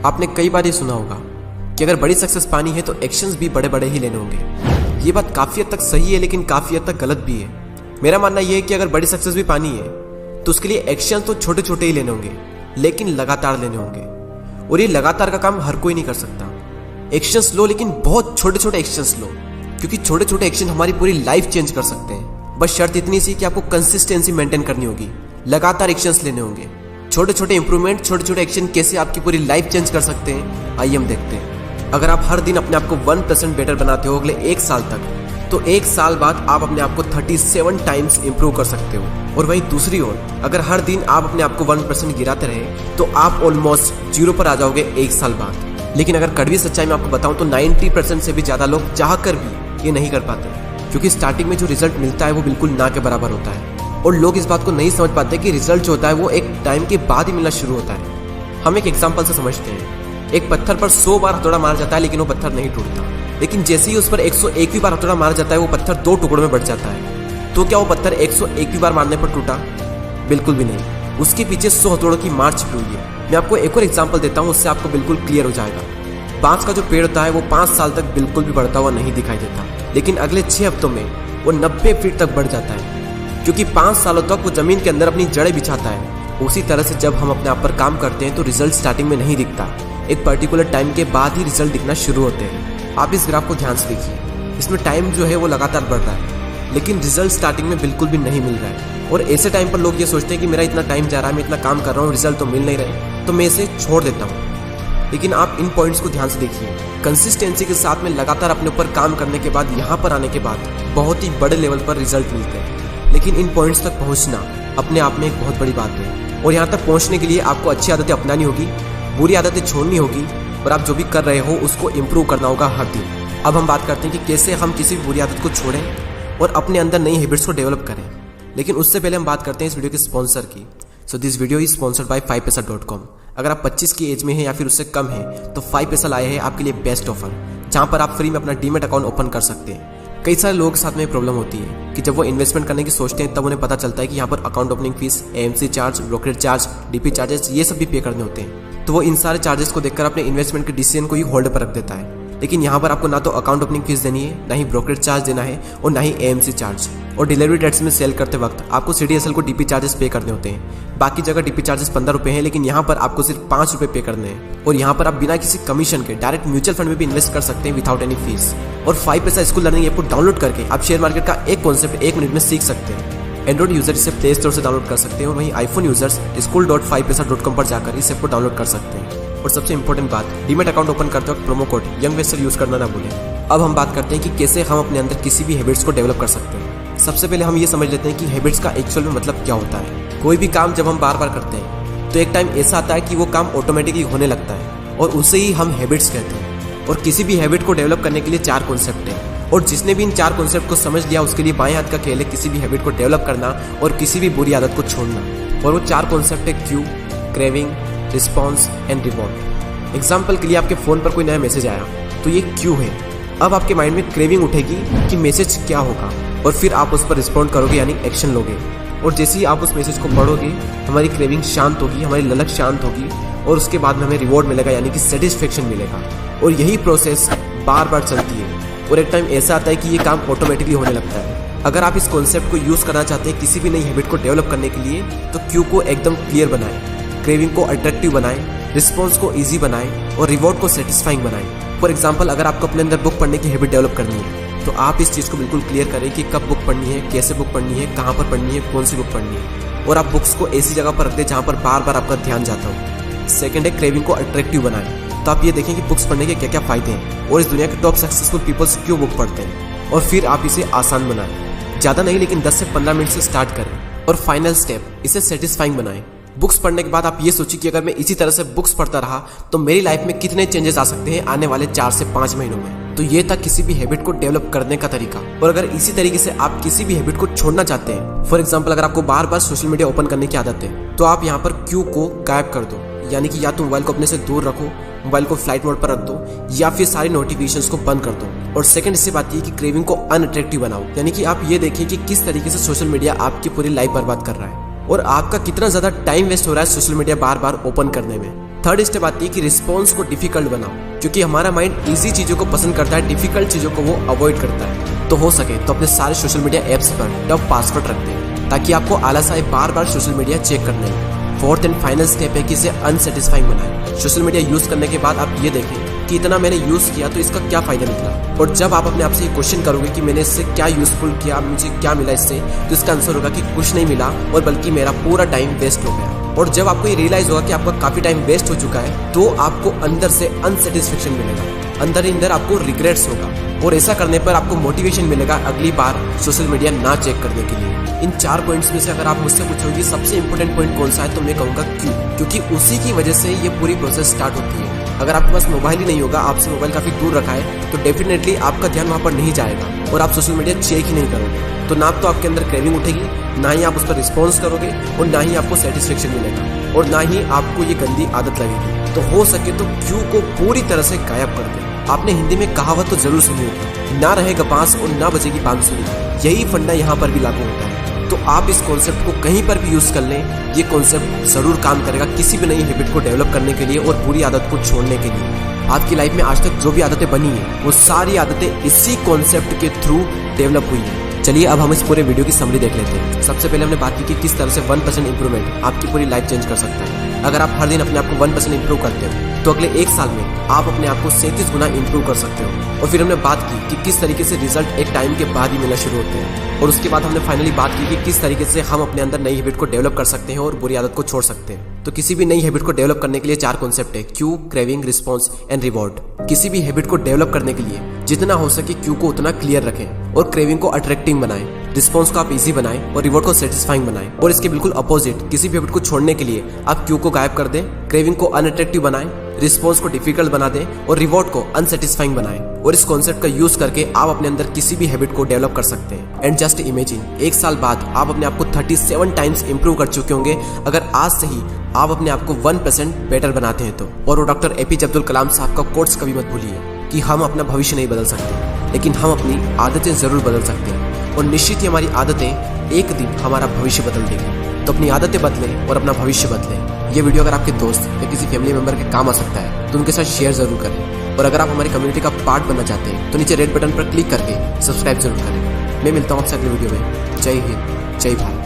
आपने कई बार ये सुना होगा कि अगर बड़ी सक्सेस पानी है तो एक्शंस भी बड़े बड़े ही लेने होंगे। ये बात काफ़ी हद तक सही है, लेकिन काफ़ी हद तक गलत भी है। मेरा मानना यह है कि अगर बड़ी सक्सेस भी पानी है तो उसके लिए एक्शन तो छोटे छोटे ही लेने होंगे, लेकिन लगातार लेने होंगे। और ये लगातार का काम हर कोई नहीं कर सकता। एक्शंस लो, लेकिन बहुत छोटे छोटे एक्शंस लो, क्योंकि छोटे छोटे एक्शन हमारी पूरी लाइफ चेंज कर सकते हैं। बस शर्त इतनी सी कि आपको कंसिस्टेंसी मेंटेन करनी होगी, लगातार एक्शंस लेने होंगे। छोटे छोटे इंप्रूवमेंट, छोटे छोटे एक्शन कैसे आपकी पूरी लाइफ चेंज कर सकते हैं, आइए हम देखते हैं। अगर आप हर दिन अपने आप को 1% बेटर बनाते हो अगले 1 साल तक, तो 1 साल बाद आप अपने आप को 37 टाइम्स इंप्रूव कर सकते हो। और वहीं दूसरी ओर, अगर हर दिन आप अपने आप को 1% गिराते रहे तो आप ऑलमोस्ट 0 पर आ जाओगे 1 साल बाद। लेकिन अगर कड़वी सच्चाई में आपको बताऊं तो 90% से भी ज्यादा लोग चाह कर भी ये नहीं कर पाते, क्योंकि स्टार्टिंग में जो रिजल्ट मिलता है वो बिल्कुल ना के बराबर होता है। और लोग इस बात को नहीं समझ पाते कि रिजल्ट जो होता है वो एक टाइम के बाद ही मिलना शुरू होता है। हम एक एग्जांपल से समझते हैं। एक पत्थर पर 100 बार हथौड़ा मारा जाता है, लेकिन वो पत्थर नहीं टूटता। लेकिन जैसे ही उस पर 101वीं बार हथौड़ा मारा जाता है, वो पत्थर 2 टुकड़ों में बढ़ जाता है। तो क्या वो पत्थर 101वीं बार मारने पर टूटा? बिल्कुल भी नहीं। उसके पीछे 100 हथौड़ों की मार छिपी हुई है। मैं आपको एक और एग्जाम्पल देता हूँ, उससे आपको बिल्कुल क्लियर हो जाएगा। बांस का जो पेड़ होता है वो 5 साल तक बिल्कुल भी बढ़ता हुआ नहीं दिखाई देता, लेकिन अगले 6 हफ्तों में वो 90 फीट तक बढ़ जाता है, क्योंकि 5 सालों तक वो जमीन के अंदर अपनी जड़ें बिछाता है। उसी तरह से जब हम अपने आप पर काम करते हैं तो रिजल्ट स्टार्टिंग में नहीं दिखता, एक पर्टिकुलर टाइम के बाद ही रिजल्ट दिखना शुरू होते हैं। आप इस ग्राफ को ध्यान से देखिए, इसमें टाइम जो है वो लगातार बढ़ रहा है, लेकिन रिजल्ट स्टार्टिंग में बिल्कुल भी नहीं मिल रहा है। और ऐसे टाइम पर लोग ये सोचते हैं कि मेरा इतना टाइम जा रहा है, मैं इतना काम कर रहा हूँ, रिजल्ट तो मिल नहीं रहे, तो मैं इसे छोड़ देता हूँ। लेकिन आप इन पॉइंट्स को ध्यान से देखिए। कंसिस्टेंसी के साथ में लगातार अपने ऊपर काम करने के बाद यहाँ पर आने के बाद बहुत ही बड़े लेवल पर रिजल्ट मिलते हैं। लेकिन इन पॉइंट्स तक पहुँचना अपने आप में एक बहुत बड़ी बात है। और यहाँ तक पहुँचने के लिए आपको अच्छी आदतें अपनानी होगी, बुरी आदतें छोड़नी होगी, और आप जो भी कर रहे हो उसको इम्प्रूव करना होगा हर दिन। अब हम बात करते हैं कि कैसे हम किसी भी बुरी आदत को छोड़ें और अपने अंदर नई हैबिट्स को डेवलप करें। लेकिन उससे पहले हम बात करते हैं इस वीडियो के स्पॉन्सर की। So this video is sponsored by 5paisa.com। अगर आप 25 की एज में हैं या फिर उससे कम हैं तो 5paisa लाए हैं आपके लिए बेस्ट ऑफर, जहां पर आप फ्री में अपना डीमैट अकाउंट ओपन कर सकते हैं। कई सारे लोगों के साथ में प्रॉब्लम होती है कि जब वो इन्वेस्टमेंट करने की सोचते हैं तब उन्हें पता चलता है कि यहाँ पर account opening fees, AMC charge, brokerage charge, DP charges, ये सब भी पे करने होते हैं। तो वो इन सारे चार्जेस को देखकर अपने इन्वेस्टमेंट के डिसीजन को ही होल्ड पर रख देता है। लेकिन यहाँ पर आपको ना तो अकाउंट ओपनिंग फीस देनी है, ना ही ब्रोकरेज चार्ज देना है, और ना ही AMC चार्ज। और डिलीवरी डेट्स में सेल करते वक्त आपको CDSL को DP चार्जेस पे करने होते हैं। बाकी जगह DP चार्जेस 15 रुपए हैं, लेकिन यहाँ पर आपको सिर्फ 5 रुपए पे करने हैं। और यहाँ पर आप बिना किसी कमीशन के डायरेक्ट म्यूचुअल फंड में भी इन्वेस्ट कर सकते हैं विदाउट एनी फीस। और 5paisa स्कूल लर्निंग ऐप को डाउनलोड करके आप शेयर मार्केट का एक कॉन्सेप्ट 1 मिनट में सीख सकते हैं। एंड्रॉइड यूजर इसे प्ले स्टोर से डाउनलोड कर सकते हैं, और वहीं आईफोन यूजर्स school.5paisa.com पर जाकर इस ऐप को डाउनलोड कर सकते हैं। और सबसे इंपॉर्टेंट बात, डीमैट अकाउंट ओपन करते वक्त प्रोमो कोड यंगवेस्टर यूज करना ना भूलें। अब हम बात करते हैं कि कैसे हम अपने अंदर किसी भी हैबिट्स को डेवलप कर सकते हैं। सबसे पहले हम ये समझ लेते हैं कि हैबिट्स का एक्चुअल में मतलब क्या होता है। कोई भी काम जब हम बार बार करते हैं तो एक टाइम ऐसा आता है कि वो काम ऑटोमेटिकली होने लगता है, और उसे ही हम हैबिट्स कहते हैं। और किसी भी हैबिट को डेवलप करने के लिए 4 कॉन्सेप्ट हैं, और जिसने भी इन 4 कॉन्सेप्ट को समझ लिया उसके लिए बाएं हाथ का खेल है किसी भी हैबिट को डेवलप करना और किसी भी बुरी आदत को छोड़ना। और वो 4 कॉन्सेप्ट है Q, craving, response and reward. Example के लिए आपके फोन पर कोई नया मैसेज आया तो ये क्यू है। अब आपके माइंड में क्रेविंग उठेगी कि मैसेज क्या होगा, और फिर आप उस पर रिस्पॉन्ड करोगे, यानी एक्शन लोगे। और जैसे ही आप उस मैसेज को पढ़ोगे हमारी क्रेविंग शांत होगी, हमारी ललक शांत होगी, और उसके बाद में हमें रिवॉर्ड मिलेगा, यानी कि सेटिस्फेक्शन मिलेगा। और यही प्रोसेस बार बार चलती है, और एक टाइम ऐसा आता है कि ये काम ऑटोमेटिकली होने लगता है। अगर आप इस कॉन्सेप्ट को यूज करना चाहते हैं किसी भी नई हैबिट को डेवलप करने के लिए, तो क्यू को एकदम क्लियर बनाएं, क्रेविंग को अट्रैक्टिव बनाएं, रिस्पॉन्स को इजी बनाएं, और रिवॉर्ड को सेटिस्फाइंग बनाएं। फॉर एग्जाम्पल, अगर आपको अपने अंदर बुक पढ़ने की हैबिट डेवलप करनी है तो आप इस चीज़ को बिल्कुल क्लियर करें कि कब बुक पढ़नी है, कैसे बुक पढ़नी है, कहाँ पर पढ़नी है, कौन सी बुक पढ़नी है, और आप बुक्स को ऐसी जगह पर रख दें जहाँ पर बार बार आपका ध्यान जाता हो। सेकंड है क्रेविंग को अट्रैक्टिव बनाएं। तो आप ये देखें कि बुक्स पढ़ने के क्या क्या फायदे हैं, और इस दुनिया के टॉप सक्सेसफुल पीपल्स क्यों बुक पढ़ते हैं, और फिर आप इसे आसान बनाएं। ज़्यादा नहीं, लेकिन 10 से 15 मिनट से स्टार्ट करें। और फाइनल स्टेप, इसे सेटिस्फाइंग बनाएं। बुक्स पढ़ने के बाद आप ये सोचिए कि अगर मैं इसी तरह से बुक्स पढ़ता रहा तो मेरी लाइफ में कितने चेंजेस आ सकते हैं आने वाले 4 से 5 महीनों में। तो ये था किसी भी हैबिट को डेवलप करने का तरीका। और अगर इसी तरीके से आप किसी भी हैबिट को छोड़ना चाहते हैं, फॉर एग्जांपल अगर आपको बार बार सोशल मीडिया ओपन करने की आदत है, तो आप यहाँ पर क्यू को गायब कर दो, यानी कि या तो मोबाइल को अपने से दूर रखो, मोबाइल को फ्लाइट मोड पर रख दो, या फिर सारी नोटिफिकेशंस को बंद कर दो। और सेकंड इससे बात ये कि क्रेविंग को अनअट्रैक्टिव बनाओ, यानी कि आप ये देखें कि किस तरीके से सोशल मीडिया आपकी पूरी लाइफ बर्बाद कर रहा है, और आपका कितना ज्यादा टाइम वेस्ट हो रहा है सोशल मीडिया बार बार ओपन करने में। थर्ड स्टेप आती है कि रिस्पॉन्स को डिफिकल्ट बनाओ, क्योंकि हमारा माइंड इजी चीजों को पसंद करता है, डिफिकल्ट चीजों को वो अवॉइड करता है। तो हो सके तो अपने सारे सोशल मीडिया एप्स पर टफ पासवर्ड रख दें, ताकि आपको आलस आए बार बार सोशल मीडिया चेक करने में। फोर्थ एंड फाइनल स्टेप है कि इसे अनसेटिस्फाइंग बनाएं। सोशल मीडिया यूज करने के बाद आप ये देखें कि इतना मैंने यूज किया तो इसका क्या फायदा निकला। और जब आप अपने आप से ये क्वेश्चन करोगे कि मैंने इससे क्या यूजफुल किया, मुझे क्या मिला इससे, तो इसका आंसर होगा कि कुछ नहीं मिला और बल्कि मेरा पूरा टाइम वेस्ट हो गया। और जब आपको ये रियलाइज होगा कि आपका काफी टाइम वेस्ट हो चुका है, तो आपको अंदर से अनसेटिस्फेक्शन मिलेगा, अंदर ही अंदर आपको रिग्रेट्स होगा, और ऐसा करने पर आपको मोटिवेशन मिलेगा अगली बार सोशल मीडिया ना चेक करने के लिए। इन 4 पॉइंट्स में से अगर आप मुझसे पूछोगे सबसे इंपॉर्टेंट पॉइंट कौन सा है, तो मैं कहूँगा क्यों, क्योंकि उसी की वजह से ये पूरी प्रोसेस स्टार्ट होती है। अगर आपके पास मोबाइल ही नहीं होगा, आपसे मोबाइल काफी दूर रखा है, तो डेफिनेटली आपका ध्यान वहाँ पर नहीं जाएगा और आप सोशल मीडिया चेक ही नहीं करोगे। तो ना तो आपके अंदर क्रेविंग उठेगी, ना ही आप उस पर रिस्पॉन्स करोगे, और ना ही आपको सेटिस्फेक्शन मिलेगा, और ना ही आपको ये गंदी आदत लगेगी। तो हो सके तो क्यों को पूरी तरह से गायब कर दे। आपने हिंदी में कहावत तो जरूर सुनी होगी, ना रहेगा बांस और ना बजेगी बांसुरी। यही फंडा यहाँ पर भी लागू होता है। तो आप इस कॉन्सेप्ट को कहीं पर भी यूज कर लें, ये कॉन्सेप्ट जरूर काम करेगा किसी भी नई हैबिट को डेवलप करने के लिए और बुरी आदत को छोड़ने के लिए। आपकी लाइफ में आज तक जो भी आदतें बनी है, वो सारी आदतें इसी कॉन्सेप्ट के थ्रू डेवलप हुई है। चलिए अब हम इस पूरे वीडियो की समरी देख लेते हैं। सबसे पहले हमने बात की कि किस तरह से 1% इंप्रूवमेंट आपकी पूरी लाइफ चेंज कर सकता है। अगर आप हर दिन अपने आप को 1% इंप्रूव करते हो, तो अगले 1 साल में आप अपने आप को 37 गुना इंप्रूव कर सकते हो। और फिर हमने बात की कि किस तरीके से रिजल्ट एक टाइम के बाद ही मिलना शुरू होते हैं। और उसके बाद हमने फाइनली बात की कि किस तरीके से हम अपने अंदर नई हैबिट को डेवलप कर सकते हैं और बुरी आदत को छोड़ सकते हैं। तो किसी भी नई हैबिट को डेवलप करने के लिए 4 कॉन्सेप्ट है: Q, craving, response and reward. किसी भी हैबिट को डेवलप करने के लिए जितना हो सके क्यू को उतना क्लियर रखें, और क्रेविंग को अट्रैक्टिंग बनाएं, रिस्पॉन्स को आप इजी बनाएं, और रिवॉर्ड को सेटिस्फाइंग बनाएं। और इसके बिल्कुल अपोजिट, किसी भी हैबिट को छोड़ने के लिए आप क्यू को गायब कर दें, क्रेविंग को अनअट्रैक्टिव बनाएं, रिस्पॉन्स को डिफिकल्ट बना दें, और रिवॉर्ड को अनसेटिस्फाइंग बनाएं। और इस कॉन्सेप्ट का यूज करके आप अपने अंदर किसी भी हैबिट को डेवलप कर सकते हैं। एंड जस्ट इमेजिन, 1 साल बाद आप अपने आप को 37 टाइम्स इंप्रूव कर चुके होंगे, अगर आज से ही आप अपने आप को 1% बेटर बनाते हैं तो। और वो डॉक्टर APJ अब्दुल कलाम साहब का कोट्स कभी मत भूलिए कि हम अपना भविष्य नहीं बदल सकते, लेकिन हम अपनी आदतें जरूर बदल सकते हैं, और निश्चित ही हमारी आदतें एक दिन हमारा भविष्य बदल देंगी। तो अपनी आदतें बदलें और अपना भविष्य बदलें। ये वीडियो अगर आपके दोस्त या किसी फैमिली मेंबर के काम आ सकता है, तो उनके साथ शेयर जरूर करें। और अगर आप हमारी कम्युनिटी का पार्ट बनना चाहते हैं, तो नीचे रेड बटन पर क्लिक करके सब्सक्राइब जरूर करें। मैं मिलता हूँ आपसे अगले वीडियो में। जय हिंद, जय भारत।